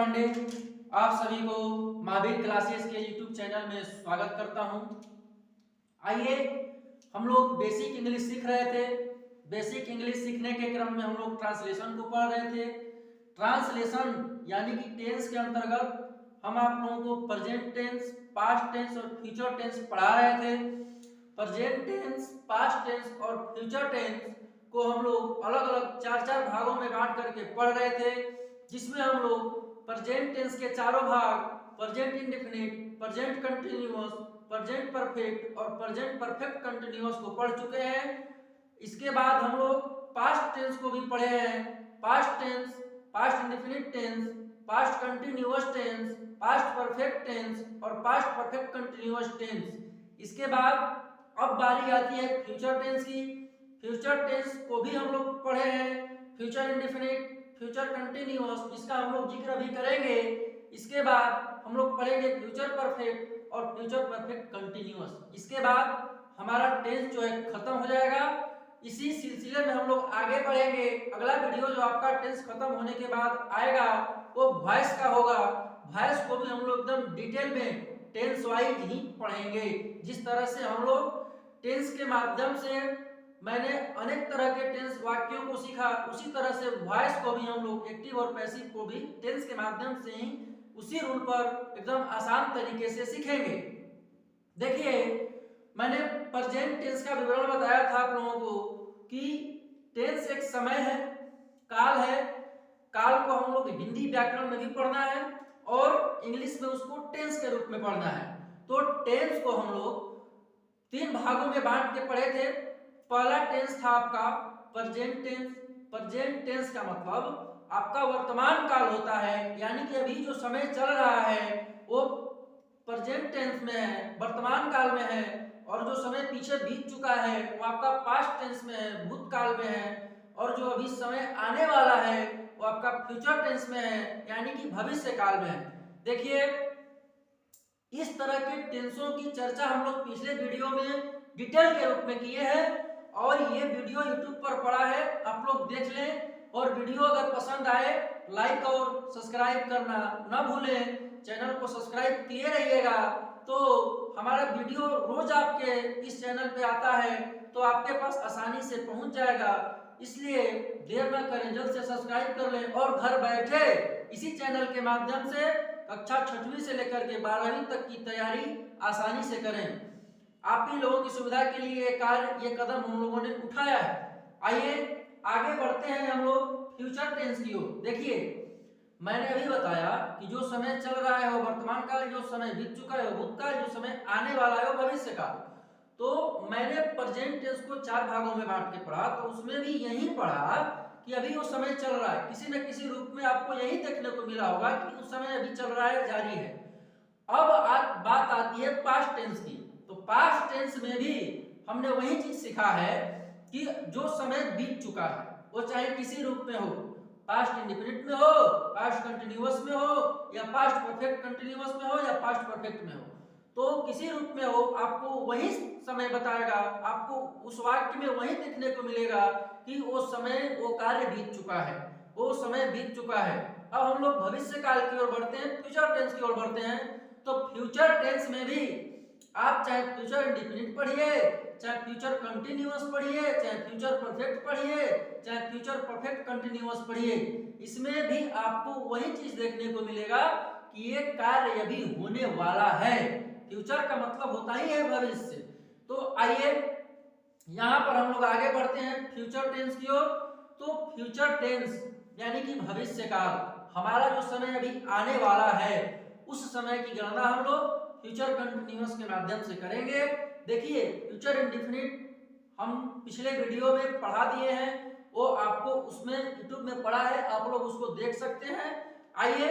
पांडे आप सभी को महावीर क्लासेस के YouTube चैनल में स्वागत करता हूं। आइए हम लोग बेसिक इंग्लिश सीख रहे थे। बेसिक इंग्लिश सीखने के क्रम में हम लोग ट्रांसलेशन को पढ़ रहे थे। ट्रांसलेशन यानी कि टेंस के अंतर्गत हम आप लोगों को प्रेजेंट टेंस, पास्ट टेंस और फ्यूचर टेंस पढ़ा रहे थे। प्रेजेंट टेंस, पास्ट टेंस और फ्यूचर टेंस को हम लोग अलग अलग चार चार भागों में बांट करके पढ़ रहे थे, जिसमें हम लोग प्रेजेंट टेंस के चारों भाग present indefinite, present continuous, present perfect और प्रेजेंट परफेक्ट कंटिन्यूअस को पढ़ चुके हैं। इसके बाद हम लोग पास्ट टेंस को भी पढ़े हैं। Past tense, past indefinite tense, past continuous tense, past perfect tense और पास्ट परफेक्ट कंटिन्यूअस टेंस। इसके बाद अब बारी आती है फ्यूचर टेंस की। फ्यूचर टेंस को भी हम लोग पढ़े हैं। फ्यूचर इंडेफिनिट, फ्यूचर कंटिन्यूअस, इसका हम लोग जिक्र भी करेंगे। इसके बाद हम लोग पढ़ेंगे फ्यूचर परफेक्ट और फ्यूचर परफेक्ट कंटिन्यूअस। इसके बाद हमारा टेंस जो है खत्म हो जाएगा। इसी सिलसिले में हम लोग आगे बढ़ेंगे। अगला वीडियो जो आपका टेंस खत्म होने के बाद आएगा वो वॉइस का होगा। वॉइस को भी हम लोग एकदम डिटेल में टेंस वाइज ही पढ़ेंगे। जिस तरह से हम लोग टेंस के माध्यम से मैंने अनेक तरह के टेंस वाक्यों को सीखा, उसी तरह से वॉइस को भी हम लोग एक्टिव और पैसिव को भी टेंस के माध्यम से ही उसी रूल पर एकदम आसान तरीके से सीखेंगे। देखिए, मैंने प्रेजेंट टेंस का विवरण बताया था आप लोगों को कि टेंस एक समय है, काल है। काल को हम लोग हिंदी व्याकरण में भी पढ़ना है और इंग्लिश में उसको टेंस के रूप में पढ़ना है। तो टेंस को हम लोग तीन भागों में बांट के पढ़े थे। पहला टेंस था आपका प्रेजेंट टेंस। प्रेजेंट टेंस का मतलब आपका वर्तमान काल होता है, यानी कि अभी जो समय चल रहा है वो प्रेजेंट टेंस में है, वर्तमान काल में है। और जो समय पीछे बीत चुका है वो आपका पास्ट टेंस में है, भूतकाल में है। और जो अभी समय आने वाला है वो आपका फ्यूचर टेंस में है, यानी कि भविष्य काल में है। देखिए, इस तरह के टेंसों की चर्चा हम लोग पिछले वीडियो में डिटेल के रूप में किए हैं और ये वीडियो YouTube पर पड़ा है, आप लोग देख लें। और वीडियो अगर पसंद आए लाइक और सब्सक्राइब करना ना भूलें। चैनल को सब्सक्राइब किए रहिएगा तो हमारा वीडियो रोज आपके इस चैनल पे आता है तो आपके पास आसानी से पहुंच जाएगा। इसलिए देर न करें, जल्द से सब्सक्राइब कर लें और घर बैठे इसी चैनल के माध्यम से कक्षा 6वीं से लेकर के 12वीं तक की तैयारी आसानी से करें। आप ही लोगों की सुविधा के लिए ये कदम हम लोगों ने उठाया है। आइए आगे बढ़ते हैं हम लोग फ्यूचर टेंस की ओर। देखिए, मैंने अभी बताया कि जो समय चल रहा है वो वर्तमान काल, जो समय बीत चुका है वो भूतकाल, जो समय आने वाला है वो भविष्य काल। तो मैंने प्रेजेंट टेंस को चार भागों में बांट के पढ़ा, तो उसमें भी यही पढ़ा कि अभी वो समय चल रहा है। किसी न किसी रूप में आपको यही देखने को मिला होगा कि उस समय अभी चल रहा है, जारी है। अब बात आती है पास्ट टेंस की। तो पास्ट टेंस में भी हमने वही चीज सीखा है कि जो समय बीत चुका है वो चाहे किसी रूप में हो, पास्ट इंडेफिनिट में हो, पास्ट कंटिन्यूअस में हो, या पास्ट परफेक्ट कंटिन्यूअस में हो, या पास्ट परफेक्ट में हो, तो किसी रूप में हो आपको वही समय बताएगा। आपको उस वाक्य में वही देखने को मिलेगा कि वो समय, वो कार्य बीत चुका है, वो समय बीत चुका है। अब हम लोग भविष्य काल की ओर बढ़ते हैं, फ्यूचर टेंस की ओर बढ़ते हैं। तो फ्यूचर टेंस में भी आप चाहे फ्यूचर इंडेफिनिट पढ़िए, चाहे फ्यूचर कंटिन्यूअस पढ़िए, चाहे फ्यूचर परफेक्ट पढ़िए, चाहे फ्यूचर परफेक्ट कंटिन्यूअस पढ़िए, इसमें भी आपको वही चीज देखने को मिलेगा कि ये कार्य अभी होने वाला है। फ्यूचर का मतलब होता ही है भविष्य। तो आइए यहां पर हम लोग आगे बढ़ते हैं फ्यूचर टेंस की ओर। तो फ्यूचर टेंस यानी कि भविष्य काल, हमारा जो समय अभी आने वाला है उस समय की गणना हम लोग फ्यूचर कंटिन्यूअस के माध्यम से करेंगे। देखिए, फ्यूचर इंडेफिनिट हम पिछले वीडियो में पढ़ा दिए हैं, वो आपको उसमें YouTube में पढ़ा है, आप लोग उसको देख सकते हैं। आइए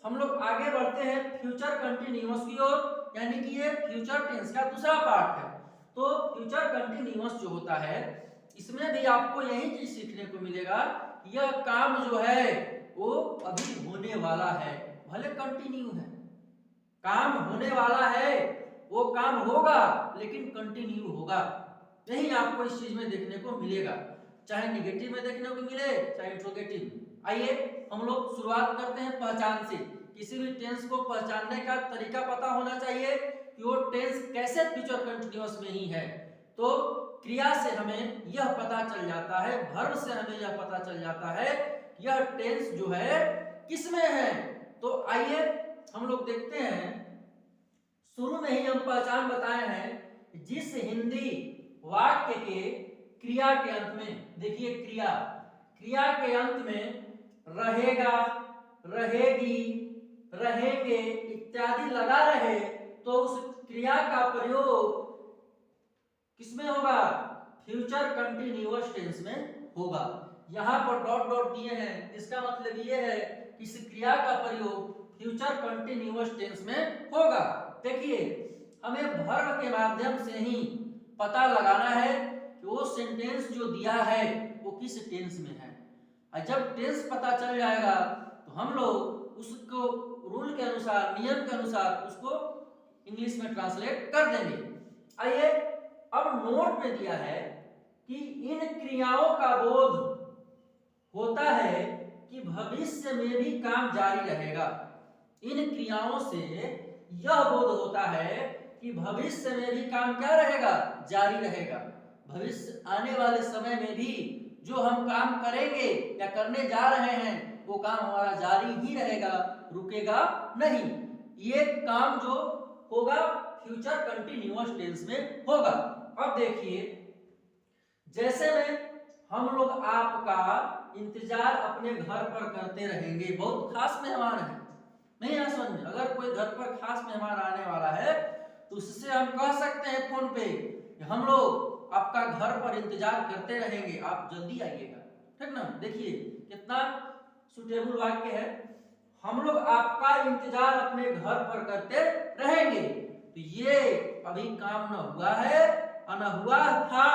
हम लोग आगे बढ़ते हैं फ्यूचर कंटिन्यूअस की ओर, यानी कि ये फ्यूचर टेंस का दूसरा पार्ट है। तो फ्यूचर कंटिन्यूअस जो होता है इसमें भी आपको यही चीज सीखने को मिलेगा, यह काम जो है वो अभी होने वाला है, भले कंटिन्यू है, काम होने वाला है, वो काम होगा लेकिन कंटिन्यू होगा। यही आपको इस चीज में देखने को मिलेगा, चाहे निगेटिव में देखने को मिले चाहे इंट्रोगेटिव। आइए हम लोग शुरुआत करते हैं पहचान से। किसी भी टेंस को पहचानने का तरीका पता होना चाहिए कि वो टेंस कैसे फ्यूचर कंटिन्यूअस में ही है। तो क्रिया से हमें यह पता चल जाता है, वर्ब से हमें यह पता चल जाता है यह टेंस जो है किसमें है। तो आइए हम लोग देखते हैं, शुरू में ही हम पहचान बताए हैं जिस हिंदी वाक्य के क्रिया के अंत में, देखिए क्रिया के अंत में रहेगा, रहेगी, रहेंगे इत्यादि लगा रहे तो उस क्रिया का प्रयोग किसमें होगा, फ्यूचर कंटिन्यूअस टेंस में होगा। यहां पर डॉट डॉट दिए हैं, इसका मतलब ये है कि इस क्रिया का प्रयोग फ्यूचर कंटिन्यूअस टेंस में होगा। देखिए हमें वर्ब के माध्यम से ही पता लगाना है कि वो सेंटेंस जो दिया है वो किस टेंस में है। और जब टेंस पता चल जाएगा तो हम लोग उसको रूल के अनुसार, नियम के अनुसार उसको इंग्लिश में ट्रांसलेट कर देंगे। आइए अब नोट में दिया है कि इन क्रियाओं का बोध होता है कि भविष्य में भी काम जारी रहेगा। इन क्रियाओं से यह बोध होता है कि भविष्य में भी काम क्या रहेगा, जारी रहेगा। भविष्य आने वाले समय में भी जो हम काम करेंगे या करने जा रहे हैं वो काम हमारा जारी ही रहेगा, रुकेगा नहीं। ये काम जो होगा फ्यूचर कंटिन्यूअस टेंस में होगा। अब देखिए जैसे में हम लोग आपका इंतजार अपने घर पर करते रहेंगे, बहुत खास मेहमान है, नहीं ना समझ में, अगर कोई घर पर खास मेहमान आने वाला है तो उससे हम कह सकते हैं फोन पे हम लोग आपका घर पर इंतजार करते रहेंगे, आप जल्दी आइएगा, ठीक ना। देखिए कितना सुटेबल वाक्य है, हम लोग आपका इंतजार अपने घर पर करते रहेंगे। तो ये अभी काम न हुआ है और न हुआ था,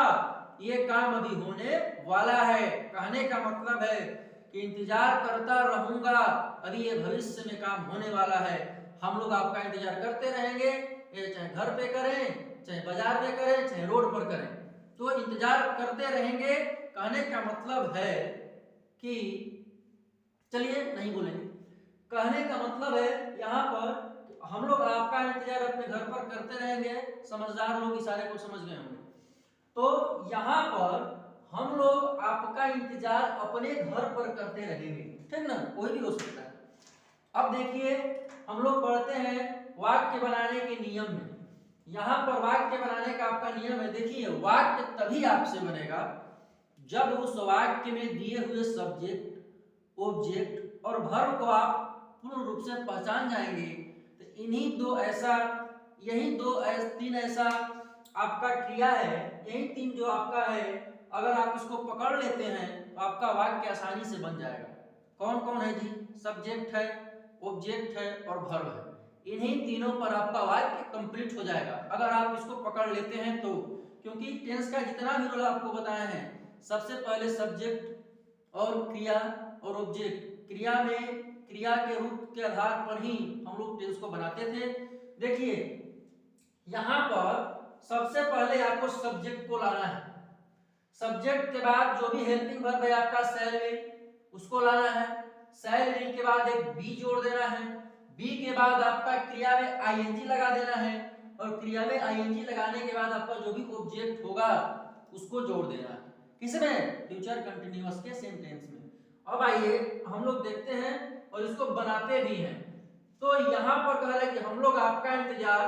ये काम अभी होने वाला है। कहने का मतलब है कि इंतजार करता रहूंगा, अभी ये भविष्य में काम होने वाला है। हम लोग आपका इंतजार करते रहेंगे, चाहे घर पे करें, चाहे बाजार में करें, चाहे रोड पर करें, तो इंतजार करते रहेंगे। कहने का मतलब है कि चलिए नहीं बोलेंगे, कहने का मतलब है यहाँ पर हम लोग आपका इंतजार अपने घर पर करते रहेंगे। समझदार लोग इशारे को समझ गए होंगे। तो यहाँ पर हम लोग आपका इंतजार अपने घर पर करते रहेंगे, ठीक ना, कोई भी हो सकता है। अब देखिए हम लोग पढ़ते हैं वाक्य बनाने के नियम में। यहाँ पर वाक्य बनाने का आपका नियम है। देखिए वाक्य तभी आपसे बनेगा जब उस वाक्य में दिए हुए सब्जेक्ट, ऑब्जेक्ट और वर्ब को आप पूर्ण रूप से पहचान जाएंगे। तो इन्हीं तीन ऐसा आपका क्रिया है, यही तीन जो आपका है, अगर आप इसको पकड़ लेते हैं तो आपका वाक्य आसानी से बन जाएगा। कौन कौन है जी, सब्जेक्ट है, ऑब्जेक्ट है और वर्ब है। इन्हीं तीनों पर आपका वाक्य कंप्लीट हो जाएगा अगर आप इसको पकड़ लेते हैं तो। क्योंकि टेंस का जितना भी रूल आपको बताए हैं, सबसे पहले सब्जेक्ट और क्रिया और ऑब्जेक्ट, क्रिया में क्रिया के रूप के आधार पर ही हम लोग टेंस को बनाते थे। देखिए यहाँ पर सबसे पहले आपको सब्जेक्ट को लाना है। सब्जेक्ट के बाद जो भी हेल्पिंग वर्ब है आपका शैल विल, उसको लाना है। शैल विल के बाद एक बी जोड़ देना है। बी के बाद आपका क्रिया में आईएनजी लगा देना है और क्रिया में आईएनजी लगाने के बाद आपका जो भी ऑब्जेक्ट होगा उसको जोड़ देना है। किसमें, फ्यूचर कंटिन्यूअस के सेंटेंस में। अब आइए हम लोग देखते हैं और इसको बनाते भी हैं। तो यहाँ पर कह रहे हैं कि हम लोग आपका इंतजार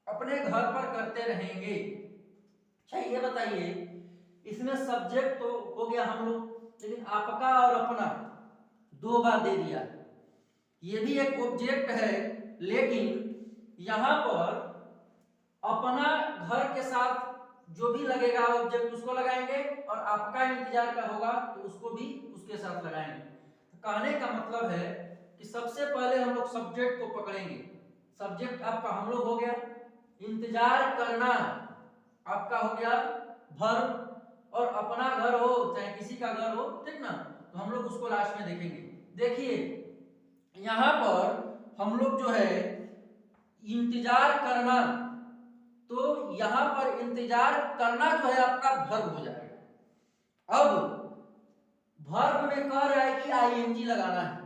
अपने घर पर करते रहेंगे। अच्छा ये बताइए, इसमें सब्जेक्ट तो हो गया हम लोग, लेकिन आपका और अपना दो बार दे दिया। ये भी एक ऑब्जेक्ट है, लेकिन यहाँ पर अपना घर के साथ जो भी लगेगा ऑब्जेक्ट उसको लगाएंगे और आपका इंतजार का होगा तो उसको भी उसके साथ लगाएंगे। तो कहने का मतलब है कि सबसे पहले हम लोग सब्जेक्ट को पकड़ेंगे। सब्जेक्ट आपका हम लोग हो गया, इंतजार करना आपका हो गया वर्ब, और अपना घर हो चाहे किसी का घर हो, ठीक ना, तो हम लोग उसको लास्ट में देखेंगे। देखिए यहाँ पर हम लोग जो है इंतजार करना, तो यहां पर इंतजार करना जो है आपका वर्ब हो जाएगा। अब वर्ब में कह रहा है कि आईएनजी लगाना है,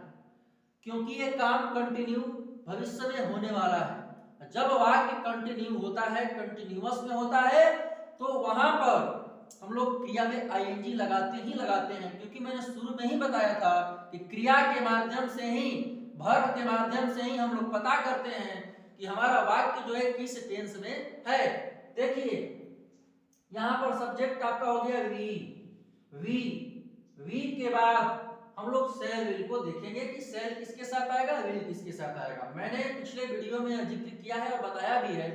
क्योंकि ये काम कंटिन्यू भविष्य में होने वाला है। जब वाक्य कंटिन्यू होता है, कंटिन्यूअस में होता है, तो वहां पर हम लोग क्रिया में आईएनजी लगाते हैं, क्योंकि मैंने शुरू में ही बताया था कि क्रिया के माध्यम से ही, वर्ब के माध्यम से ही हम लोग पता करते हैं कि हमारा वाक्य जो है किस टेंस में है। देखिए यहाँ पर सब्जेक्ट आपका हो गया वी, वी, वी के बाद हम लोग सेल विल को देखेंगे कि सेल किसके साथ आएगा, विल किसके साथ आएगा। मैंने पिछले वीडियो में जिक्र किया है और बताया भी है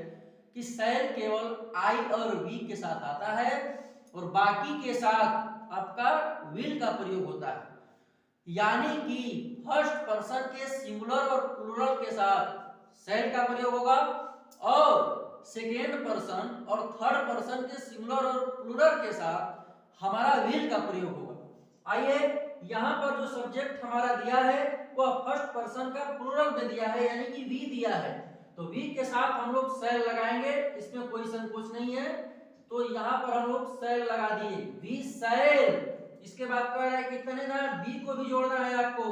कि सेल केवल आई और वी के साथ आता है और बाकी के साथ आपका विल का प्रयोग होता है। यानी कि फर्स्ट पर्सन के सिंगुलर और प्लूरल के साथ सेल का प्रयोग होगा और सेकेंड पर्सन और थर्ड पर्सन के सिंगुलर और प्लूरल के साथ हमारा विल का प्रयोग होगा। आइए यहाँ पर जो सब्जेक्ट हमारा दिया है वह फर्स्ट पर्सन का प्लूरल में दिया है, यानी कि वी दिया है, तो वी के साथ हम लोग सेल लगाएंगे, इसमें कोई संकोच नहीं है। तो यहाँ पर हम लोग सेल लगा दिए, वी सेल। इसके बाद कह रहा है कितने ना बी को भी जोड़ना है आपको,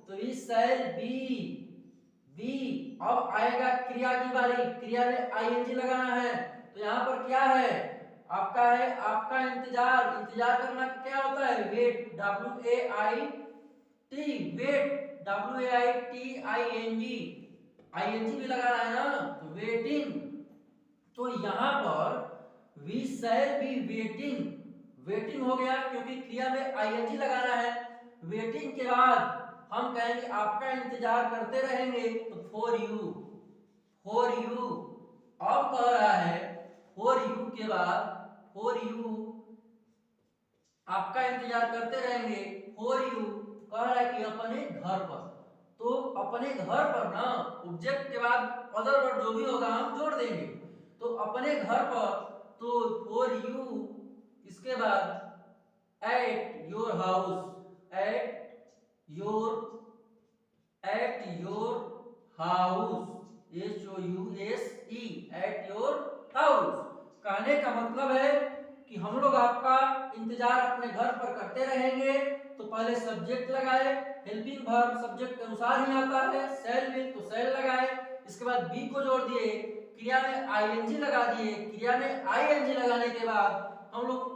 तो वी सेल बी, बी। अब आएगा क्रिया की बारी, क्रिया में आईएनजी लगाना है, तो यहाँ पर क्या है आपका, है आपका इंतजार। इंतजार करना क्या होता है, wait, W A I T, wait, W A I T I N G, ING भी लगाना है ना, तो वेटिंग। तो यहाँ पर we shall be waiting, waiting हो गया क्योंकि क्रिया में आईएनजी लगाना है। वेटिंग के बाद हम कहेंगे आपका इंतजार करते रहेंगे, तो फॉर यू, फॉर यू। अब कह रहा है फॉर यू के बाद, फॉर यू आपका इंतजार करते रहेंगे, फॉर यू कह रहा है कि अपने घर पर, तो अपने घर पर ना ऑब्जेक्ट के बाद अदर वर्ड जो भी होगा हम जोड़ देंगे, तो अपने घर पर, तो फॉर यू, इसके बाद at your house, at your house, HOUSE, at your house. कहने का मतलब है कि हम लोग आपका इंतजार अपने घर पर करते रहेंगे। तो पहले सब्जेक्ट लगाए, हेल्पिंग वर्ब सब्जेक्ट के अनुसार ही आता है, सेल विल तो सेल लगाए, इसके बाद बी को जोड़ दिए, क्रिया में आईएनजी लगा दिए, क्रिया में आईएनजी लगाने के बाद हम लोग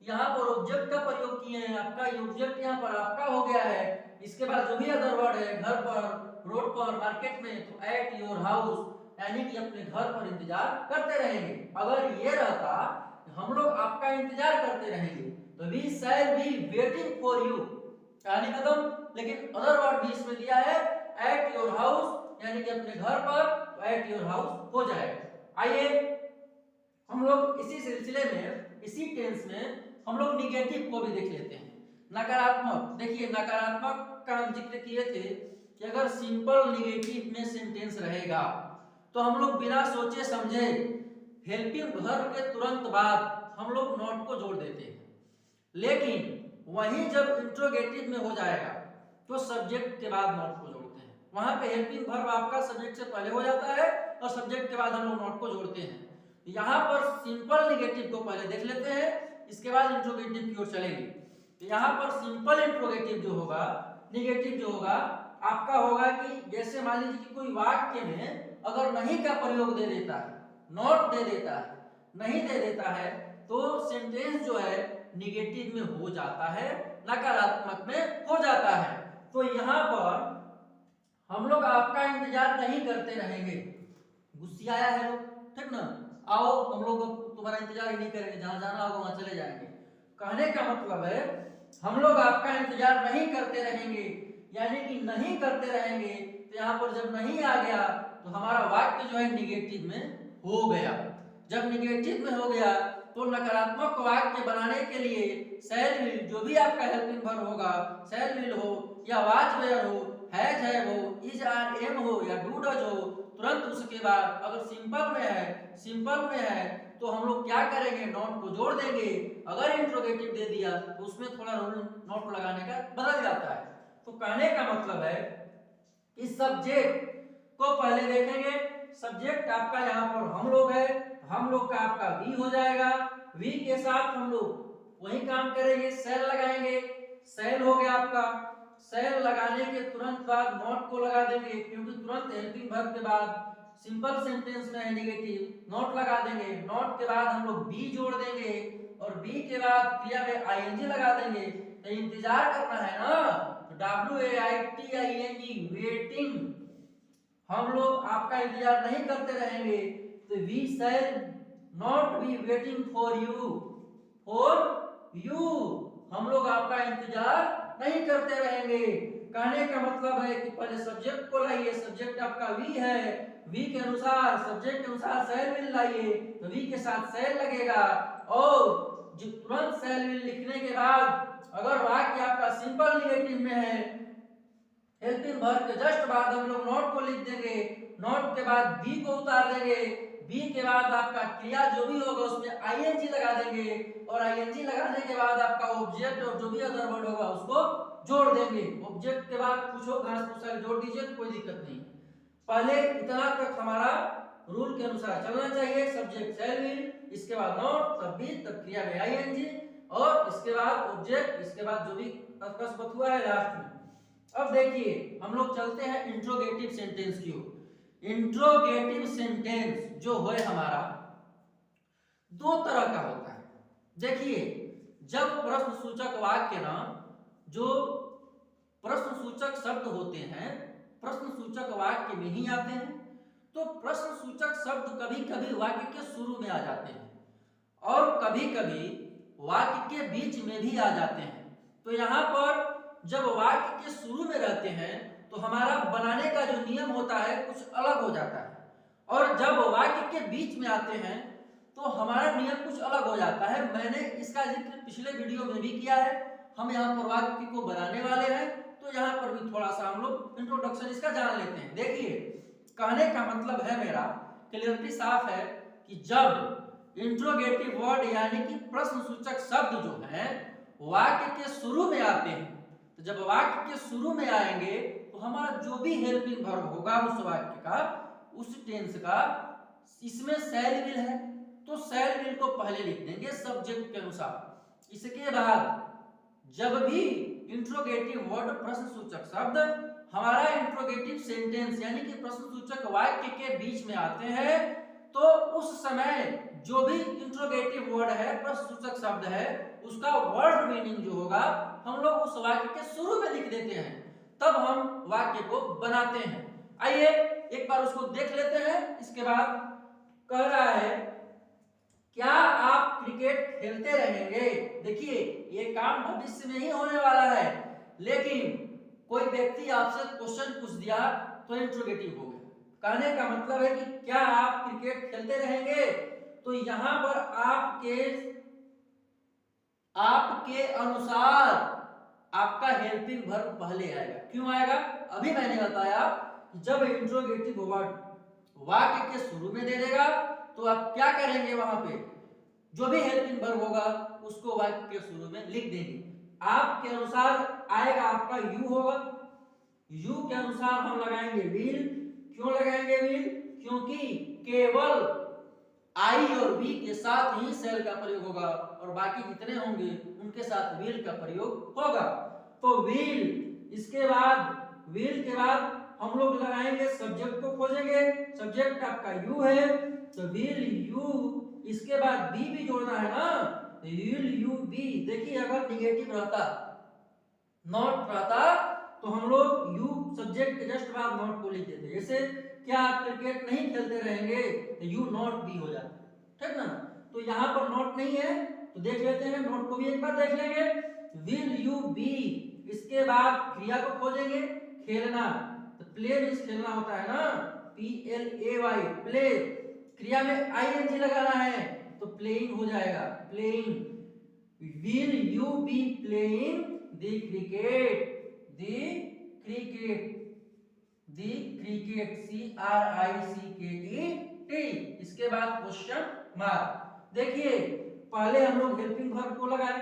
यहाँ पर ऑब्जेक्ट का प्रयोग किए हैं, आपका ऑब्जेक्ट यहाँ पर आपका हो गया है। इसके बाद जो भी अदर वर्ड है, घर पर, रोड पर, मार्केट में, तो एट योर हाउस, यानी कि अपने घर पर इंतजार करते रहेंगे। अगर ये रहता हम लोग आपका इंतजार करते रहेंगे, तो we shall be waiting for you, कहानी खत्म। लेकिन अदर वर्ड भी इसमें दिया है, एट योर हाउस, यानी कि अपने घर पर, तो एट योर हाउस हो जाएगा। आइए हम लोग इसी सिलसिले में, इसी टेंस में हम लोग निगेटिव को भी देख लेते हैं, नकारात्मक। देखिए नकारात्मक का हम जिक्र किए थे कि अगर सिंपल निगेटिव में सेंटेंस रहेगा तो हम लोग बिना सोचे समझे हेल्पिंग वर्ब के तुरंत बाद हम लोग नॉट को जोड़ देते हैं। लेकिन वहीं जब इंट्रोगेटिव में हो जाएगा तो सब्जेक्ट के बाद नॉट को जोड़ते हैं। वहां पे हेल्पिंग वर्ब आपका सब्जेक्ट से पहले हो जाता है और सब्जेक्ट के बाद हम लोग नॉट को जोड़ते हैं। यहाँ पर सिंपल निगेटिव को पहले देख लेते हैं, इसके बाद इंट्रोगेटिव की ओर चलेंगे। यहाँ पर सिंपल इंट्रोगेटिव जो होगा, निगेटिव जो होगा आपका होगा कि जैसे मान लीजिए कि कोई वाक्य में अगर नहीं का प्रयोग दे देता है, नॉट दे देता है, नहीं दे देता है, तो सेंटेंस जो है निगेटिव में हो जाता है, नकारात्मक में हो जाता है। तो यहाँ पर हम लोग आपका इंतजार नहीं करते रहेंगे, गुस्सियाया है लोग, ठीक ना, आओ हम लोग तुम्हारा इंतजार ही नहीं करेंगे, जहां जाना होगा वहां चले जाएंगे। कहने का मतलब है हम लोग आपका इंतजार नहीं करते रहेंगे, यानी कि नहीं करते रहेंगे। तो यहाँ पर जब नहीं आ गया तो हमारा वाक्य जो है निगेटिव में हो गया। जब निगेटिव में हो गया तो नकारात्मक वाक्य बनाने के लिए शैल विल, जो भी आपका हेल्पिंग वर्ब होगा, शैल विल हो या वाज वेयर हो, हैज हैव हो, इज आर एम हो या डू डज हो, तुरंत उसके बाद अगर सिंपल में है, सिंपल में है तो हम लोग क्या करेंगे, नॉट को जोड़ देंगे। अगर इंट्रोगेटिव दे दिया तो उसमें थोड़ा रूल नॉट लगाने का बदल जाता है। तो कहने का मतलब है कि सब्जेक्ट को पहले देखेंगे, सब्जेक्ट आपका यहाँ पर हम लोग है, हम लोग का आपका वी हो जाएगा, वी के साथ हम लोग वही काम करेंगे, सेल लगाएंगे, सेल हो गया आपका। सेल लगाने के तुरंत बाद नॉट को लगा देंगे, क्योंकि तुरंत हेल्पिंग वर्ब के बाद सिंपल सेंटेंस में है नेगेटिव, नॉट लगा देंगे। नॉट के बाद हम लोग बी जोड़ देंगे और बी के बाद क्रिया में आईएनजी लगा देंगे। तो इंतजार करना है ना, तो WAITING वेटिंग, हम लोग आपका इंतजार नहीं करते रहेंगे। तो we shall not be waiting for you, हम लोग आपका इंतजार नहीं करते रहेंगे। कहने का मतलब है कि पहले सब्जेक्ट को लाइए, सब्जेक्ट आपका वी है, वी के अनुसार सब्जेक्ट के अनुसार शैल विल लाइए, तो वी के साथ शैल लगेगा। और जो तुरंत शैल विल लिखने के बाद अगर वाक्य आपका सिंपल नेगेटिव में है, हेल्पिंग वर्ब के जस्ट बाद हम लोग नॉट को लिख देंगे, नॉट के बाद बी को उतार देंगे, बी के बाद आपका क्रिया जो भी होगा उसमें आईएनजी लगा देंगे और आईएनजी लगाने के बाद आपका ऑब्जेक्ट और जो भी अदर वर्ड होगा उसको जोड़ देंगे। ऑब्जेक्ट के बाद कुछ हो घास फूस जोड़ दीजिए, कोई दिक्कत नहीं। पहले इतना तक हमारा रूल के अनुसार चलना चाहिए। सब्जेक्ट शैल विल, इसके बाद नॉट, तब बी, तब क्रिया में आईएनजी और इसके बाद ऑब्जेक्ट, इसके बाद जो भी अकस्मत हुआ है लास्ट में। अब देखिए हम लोग चलते हैं इंट्रोगेटिव सेंटेंस की ओर। इंट्रोगेटिव सेंटेंस जो है हमारा दो तरह का होता है। देखिए जब प्रश्न सूचक वाक्य ना, जो प्रश्न सूचक शब्द होते हैं प्रश्न सूचक वाक्य में ही आते हैं, तो प्रश्न सूचक शब्द कभी कभी वाक्य के शुरू में आ जाते हैं और कभी कभी वाक्य के बीच में भी आ जाते हैं। तो यहाँ पर जब वाक्य के शुरू में रहते हैं तो हमारा बनाने का जो नियम होता है कुछ अलग हो जाता है, और जब वाक्य के बीच में आते हैं तो हमारा नियम कुछ अलग हो जाता है। मैंने इसका जिक्र पिछले वीडियो में भी किया है। हम यहाँ पर वाक्य को बनाने वाले हैं, तो यहाँ पर भी थोड़ा सा हम लोग इंट्रोडक्शन इसका जान लेते हैं। देखिए कहने का मतलब है मेरा, क्लियरिटी साफ है कि जब इंट्रोगेटिव वर्ड यानी कि प्रश्न सूचक शब्द जो है वाक्य के शुरू में आते हैं, तो जब वाक्य के शुरू में आएंगे तो हमारा जो भी हेल्पिंग वर्ब होगा उस वाक्य का, उस टेंस का, इसमें शैल विल है तो शैल विल को पहले लिख देंगे सब्जेक्ट के अनुसार। इसके बाद जब भी इंट्रोगेटिव वर्ड प्रश्न सूचक शब्द हमारा इंट्रोगेटिव सेंटेंस यानी कि प्रश्न सूचक वाक्य के बीच में आते हैं, तो उस समय जो भी इंट्रोगेटिव वर्ड है प्रश्न सूचक शब्द है उसका वर्ड मीनिंग जो होगा हम लोग उस वाक्य के शुरू में लिख देते हैं, तब हम वाक्य को बनाते हैं। आइए एक बार उसको देख लेते हैं। इसके बाद कह रहा है क्या आप क्रिकेट खेलते रहेंगे। देखिए ये काम भविष्य में ही होने वाला है, लेकिन कोई व्यक्ति आपसे क्वेश्चन पूछ दिया तो इंट्रोगेटिव हो गया। कहने का मतलब है कि क्या आप क्रिकेट खेलते रहेंगे, तो यहां पर आपके अनुसार आपका हेल्पिंग वर्ब पहले आएगा। क्यों आएगा? अभी मैंने बताया जब इंट्रोगेटिव वर्ड वाक्य के शुरू में दे देगा तो आप क्या करेंगे, वहां पे जो भी हेल्पिंग वर्ब होगा उसको वाक्य के शुरू में लिख देंगे। आपके अनुसार आएगा आपका यू होगा, यू के अनुसार हम लगाएंगे विल। क्यों लगाएंगे विल? क्योंकि केवल आई और वी के साथ ही शैल का प्रयोग होगा और बाकी जितने होंगे उनके साथ विल का प्रयोग होगा। तो विल, इसके बाद विल के बाद हम लोग लगाएंगे सब्जेक्ट को खोजेंगे। सब्जेक्ट आपका यू है तो विल यू, इसके बाद बी भी जोड़ना है ना, विल यू बी। देखिए अगर निगेटिव रहता, नॉट रहता, तो हम लोग यू सब्जेक्ट के जस्ट बाद नॉट को लिख देते। जैसे क्या आप क्रिकेट नहीं खेलते रहेंगे तो यू नॉट बी हो जाता, ठीक ना। तो यहाँ पर नॉट नहीं है तो देख लेते हैं, नॉट को भी एक बार देख लेंगे। विल यू बी, इसके बाद क्रिया को खोजेंगे खेलना, तो प्ले मींस खेलना होता है ना, PLAY प्ले। क्रिया में आईएनजी लगाना है तो प्लेइंग हो जाएगा, playing. Will you be playing the cricket, the cricket, the cricket, CRICKET। इसके बाद क्वेश्चन मार्क। देखिए पहले हम लोग हेल्पिंग वर्ब को लगाए।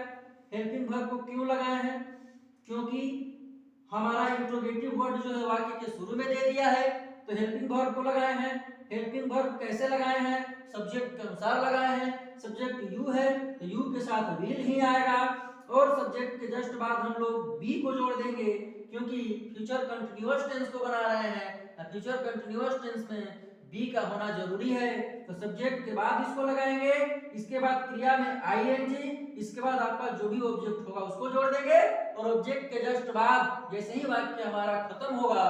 हेल्पिंग वर्ब को क्यों लगाए हैं? क्योंकि हमारा इंट्रोगेटिव वर्ड जो है वाक्य के शुरू में दे दिया है, तो हेल्पिंग वर्ब को लगाए हैं। हेल्पिंग वर्ब कैसे लगाए हैं? सब्जेक्ट के अनुसार लगाए हैं। सब्जेक्ट यू है तो यू के साथ विल ही आएगा। और सब्जेक्ट के जस्ट बाद हम लोग बी को जोड़ देंगे, क्योंकि फ्यूचर कंटिन्यूअस टेंस को बना रहे हैं। फ्यूचर कंटिन्यूअस टेंस में बी का होना जरूरी है, तो सब्जेक्ट के बाद इसको लगाएंगे, इसके बाद क्रिया में आईएनजी, इसके बाद आपका जो भी ऑब्जेक्ट होगा उसको जोड़ देंगे, और ऑब्जेक्ट के जस्ट बाद जैसे ही वाक्य हमारा खत्म होगा,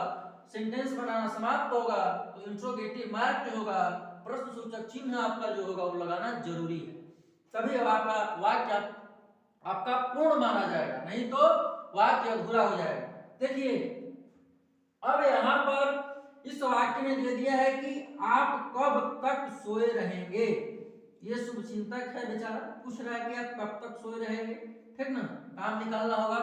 सेंटेंस बनाना समाप्त होगा, तो इंट्रोगेटिव मार्क जो होगा, प्रश्न सूचक चिन्ह आपका जो होगा वो लगाना जरूरी है, तभी आपका वाक्य आपका पूर्ण माना जाएगा, नहीं तो वाक्य अधूरा हो जाएगा। देखिए अब यहाँ पर इस वाक्य में दे दिया है कि आप कब तक सोए रहेंगे। ये शुभचिंतक है बेचारा, पूछ रहा है कि आप कब तक सोए रहेंगे, ठीक ना, काम निकालना होगा।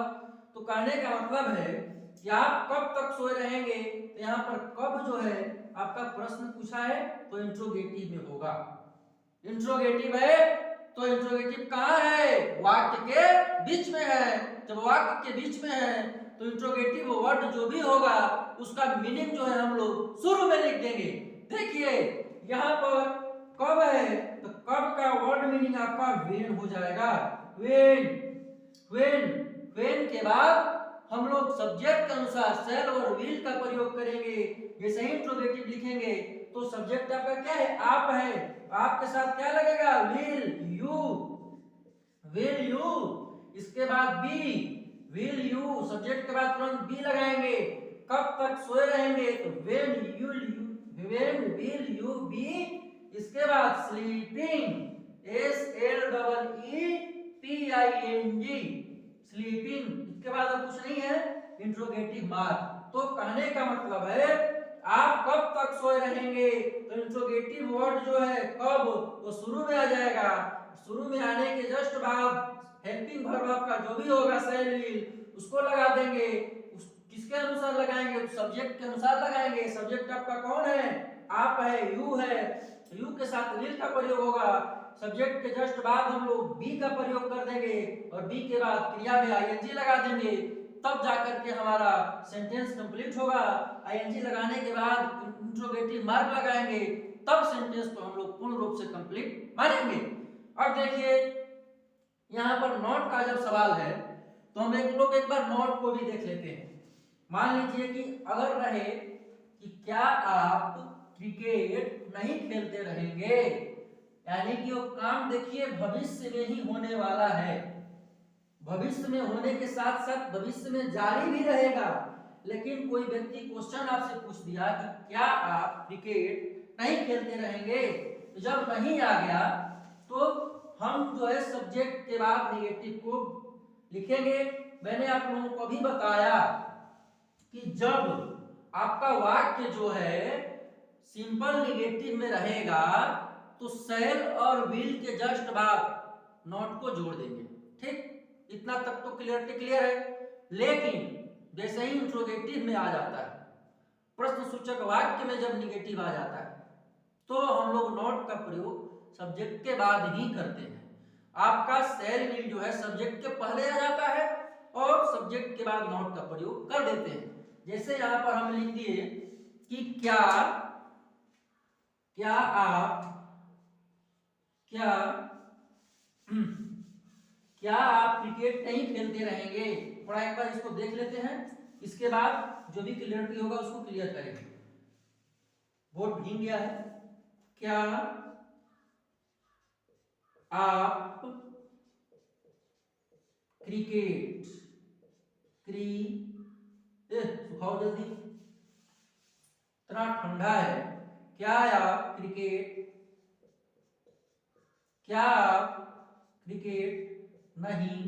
तो कहने का मतलब है कि आप कब तक सोए रहेंगे, तो यहाँ पर कब जो है आपका प्रश्न पूछा है, तो इंट्रोगेटिव में होगा। इंट्रोगेटिव है तो इंट्रोगेटिव कहाँ है, वाक्य के बीच में है। जब वाक्य के बीच में है तो इंट्रोगेटिव वर्ड जो भी होगा उसका मीनिंग जो है हम लोग शुरू में लिख देंगे। देखिए यहाँ पर कब है, तो कब का वर्ड मीनिंग आपका व्हेन हो जाएगा, व्हेन। व्हेन के बाद हम लोग सब्जेक्ट के अनुसार शैल और विल का प्रयोग करेंगे। जैसे ही इंट्रोगेटिव लिखेंगे तो सब्जेक्ट आपका क्या है, आप है, आपके साथ क्या लगेगा, विल यू। इसके बाद बी, विल यू, सब्जेक्ट के बाद तुरंत बी लगाएंगे। कब तक सोए रहेंगे, तो व्हेन विल यू बी। इसके बाद स्लीपिंग, SLEEPING, स्लीपिंग। इसके बाद अब कुछ नहीं है, इंट्रोगेटिव मार्क। तो कहने का मतलब है आप कब तक सोए रहेंगे, तो इंट्रोगेटिव वर्ड जो है कब, वो शुरू में आ जाएगा। शुरू में आने के जस्ट बाद हेल्पिंग वर्ब आपका जो भी होगा शैल विल, उसको लगा देंगे। किसके अनुसार लगाएंगे, सब्जेक्ट के अनुसार लगाएंगे। सब्जेक्ट आपका कौन है, आप है, यू है, यू के साथ विल का प्रयोग होगा। सब्जेक्ट के जस्ट बाद हम लोग बी का प्रयोग कर देंगे, और बी के बाद क्रिया में आईएनजी लगा देंगे, तब जाकर के हमारा सेंटेंस कंप्लीट होगा। आईएनजी लगाने के बाद इंट्रोगेटिव मार्क लगाएंगे, तब सेंटेंस को हम लोग पूर्ण रूप से कंप्लीट मानेंगे। अब देखिए यहाँ पर नॉट का जब सवाल है तो हम लोग एक बार नॉट को भी देख लेते हैं। मान लीजिए कि अगर रहे कि क्या आप क्रिकेट नहीं खेलते रहेंगे, यानी कि वो काम देखिए भविष्य में ही होने वाला है, भविष्य में होने के साथ साथ भविष्य में जारी भी रहेगा। लेकिन कोई व्यक्ति क्वेश्चन आपसे पूछ दिया कि क्या आप क्रिकेट नहीं खेलते रहेंगे, तो जब नहीं आ गया तो हम जो है सब्जेक्ट के बाद नेगेटिव को लिखेंगे। मैंने आप लोगों को भी बताया कि जब आपका वाक्य जो है सिंपल नेगेटिव में रहेगा तो शैल और विल के जस्ट बाद नॉट को जोड़ देंगे, ठीक, इतना तक तो क्लियर है। लेकिन जैसे ही इंट्रोगेटिव में आ जाता है, प्रश्न सूचक वाक्य में जब निगेटिव आ जाता है, तो हम लोग नॉट का प्रयोग सब्जेक्ट के बाद ही करते हैं। आपका शैल विल जो है सब्जेक्ट के पहले आ जाता है और सब्जेक्ट के बाद नॉट का प्रयोग कर देते हैं। जैसे यहाँ पर हम लिख दिए कि क्या आप क्रिकेट नहीं खेलते रहेंगे। थोड़ा एक बार इसको देख लेते हैं, इसके बाद जो भी क्लियरिटी होगा उसको क्लियर करेंगे। बोर्ड भीग गया है। क्या आप क्रिकेट सुखाओ जल्दी, इतना ठंडा है। क्या आप क्रिकेट नहीं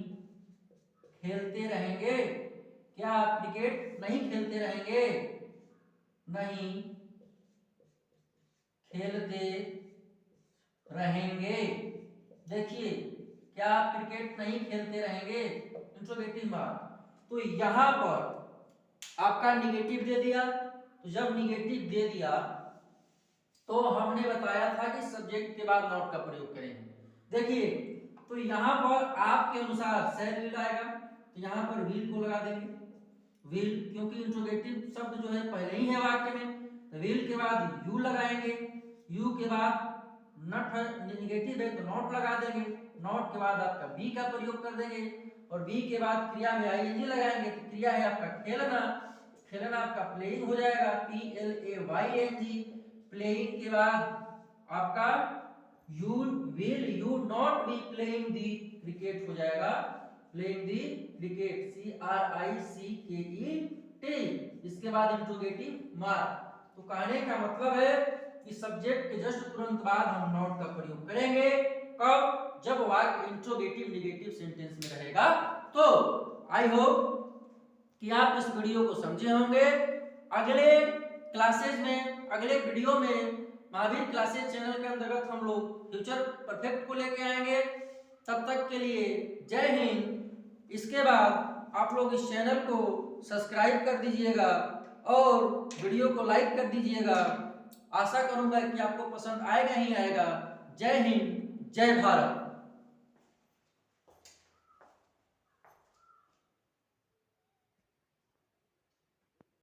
खेलते रहेंगे, क्या आप क्रिकेट नहीं खेलते रहेंगे, नहीं खेलते रहेंगे। देखिए क्या आप क्रिकेट नहीं खेलते रहेंगे, इंट्रोगेटिव मार्क। तो यहां पर आपका निगेटिव दे दिया, तो जब निगेटिव दे दिया तो हमने बताया था कि सब्जेक्ट के बाद नॉट का प्रयोग करेंगे। देखिए तो यहां पर आपके अनुसार शैल विल आएगा, तो यहां पर विल को लगा देंगे, विल, क्योंकि इंट्रोगेटिव शब्द जो है पहले ही है वाक्य में, तो विल के बाद यू लगाएंगे, यू के बाद नॉट निगेटिव है तो नॉट लगा देंगे, नॉट के बाद आपका बी का प्रयोग कर देंगे, और बी के बाद क्रिया में आईएनजी लगाएंगे तो क्रिया है आपका खेलना, खेलना आपका प्लेइंग हो जाएगा, PLAYNG। प्लेइंग के बाद आपका you not be playing the cricket हो जाएगा, प्लेइंग दी क्रिकेट, CRICKET। इसके बाद इंट्रोगेटिव मार्क। तो कहने का मतलब है कि सब्जेक्ट के जस्ट तुरंत बाद हम नॉट का प्रयोग करेंगे, कब? जब वाक्य इंट्रोगेटिव नेगेटिव सेंटेंस में रहेगा। तो आई होप कि आप इस वीडियो को समझे होंगे। अगले क्लासेज में, अगले वीडियो में महावीर क्लासेज चैनल के अंतर्गत हम लोग फ्यूचर परफेक्ट को लेके आएंगे। तब तक के लिए जय हिंद। इसके बाद आप लोग इस चैनल को सब्सक्राइब कर दीजिएगा और वीडियो को लाइक कर दीजिएगा। आशा करूंगा कि आपको पसंद आएगा ही आएगा। जय हिंद, जय भारत।